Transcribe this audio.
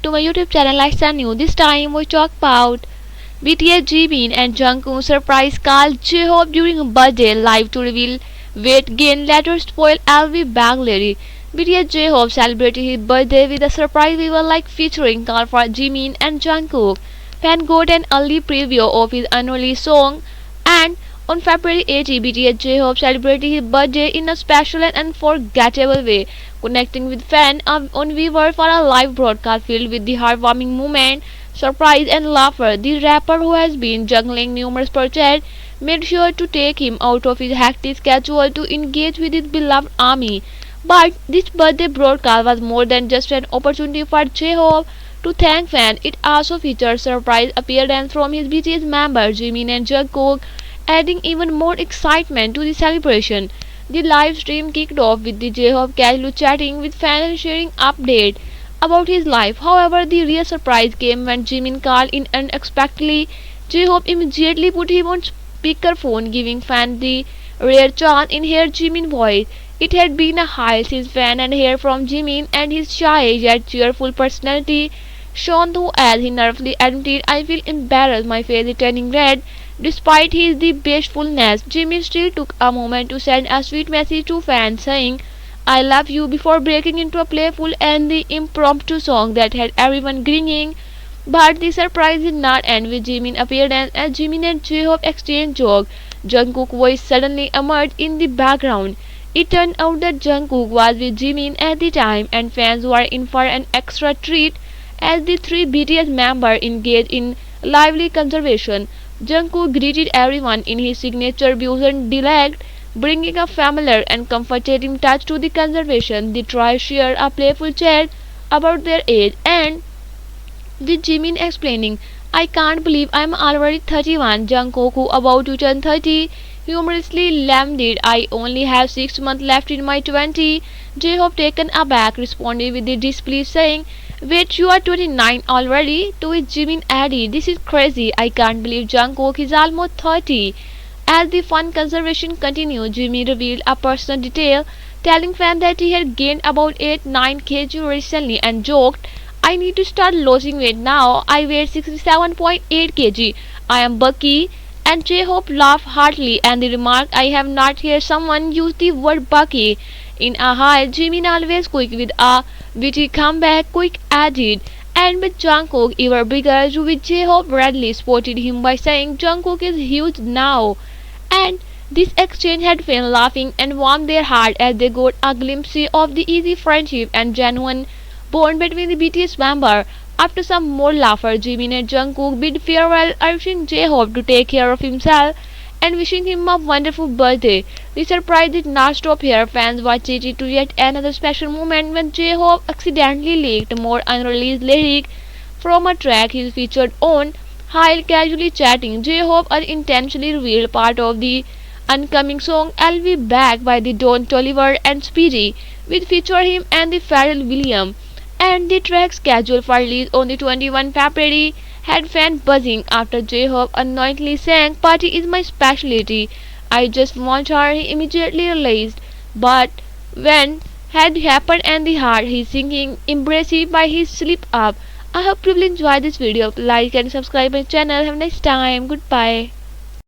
to my YouTube channel Lifestyle New. This time we talk about BTS Jimin and Jungkook surprise call J-Hope during a birthday live to reveal weight gain later spoil LV bag lady. BTS J-Hope celebrated his birthday with a surprise video like featuring call for Jimin and Jungkook. Fan got an early preview of his unreleased song, and on February 18, BTS J-Hope celebrated his birthday in a special and unforgettable way, connecting with fans on Weaver for a live broadcast filled with the heartwarming moment, surprise and laughter. The rapper, who has been juggling numerous projects, made sure to take him out of his hectic schedule to engage with his beloved army. But this birthday broadcast was more than just an opportunity for J-Hope to thank fans. It also featured surprise appearance from his BTS members Jimin and Jungkook, adding even more excitement to the celebration. The live stream kicked off with the J-Hope casually chatting with fans and sharing updates about his life. However, the real surprise came when Jimin called in unexpectedly. J-Hope immediately put him on speakerphone, giving fans the rare chance in hear Jimin's voice. It had been a while since fans had heard from Jimin, and his shy yet cheerful personality shone through as he nervously admitted, "I feel embarrassed, my face is turning red." Despite his the bashfulness, Jimin still took a moment to send a sweet message to fans saying, "I love you," before breaking into a playful and the impromptu song that had everyone grinning. But the surprise did not end with Jimin's appearance. As Jimin and J-Hope exchanged jokes, Jungkook's voice suddenly emerged in the background. It turned out that Jungkook was with Jimin at the time, and fans were in for an extra treat as the three BTS members engaged in lively conversation. Jungkook greeted everyone in his signature Busan dialect, bringing a familiar and comforting touch to the conversation. The trio shared a playful chat about their age, and with Jimin explaining, "I can't believe I'm already 31." Jungkook, who about to turn 30, humorously lamented, "I only have 6 months left in my 20s." J-Hope, taken aback, responded with the disbelief, saying, "Wait, you are 29 already?" To which Jimin added, "This is crazy. I can't believe Jungkook is almost 30. As the fun conversation continued, Jimin revealed a personal detail, telling fans that he had gained about 8-9 kg recently and joked, "I need to start losing weight now. I weigh 67.8 kg. I am bulky." And J-Hope laughed heartily and the remark, "I have not heard someone use the word bulky in a while." Jimin, always quick with a witty comeback, quick added, "And with Jungkook ever bigger," to which J-Hope readily spotted him by saying, "Jungkook is huge now." And this exchange had fans laughing and warmed their heart as they got a glimpse of the easy friendship and genuine bond between the BTS members. After some more laughter, Jimin and Jungkook bid farewell, urging J-Hope to take care of himself and wishing him a wonderful birthday. The surprise did not stop here. Fans were treated to yet another special moment when J-Hope accidentally leaked more unreleased lyrics from a track he featured on. While casually chatting, J-Hope unintentionally revealed part of the upcoming song "I'll Be Back" by the Don Toliver and Speedy, which featured him and the Pharrell Williams. And the track's scheduled for release on the 21 February had fans buzzing after J-Hope unknowingly sang, "Party is my specialty. I just want her." He immediately released, but when had happened and the heart he's singing embraced by his slip up. I hope you will enjoy this video. Like and subscribe my channel. Have a nice time. Goodbye.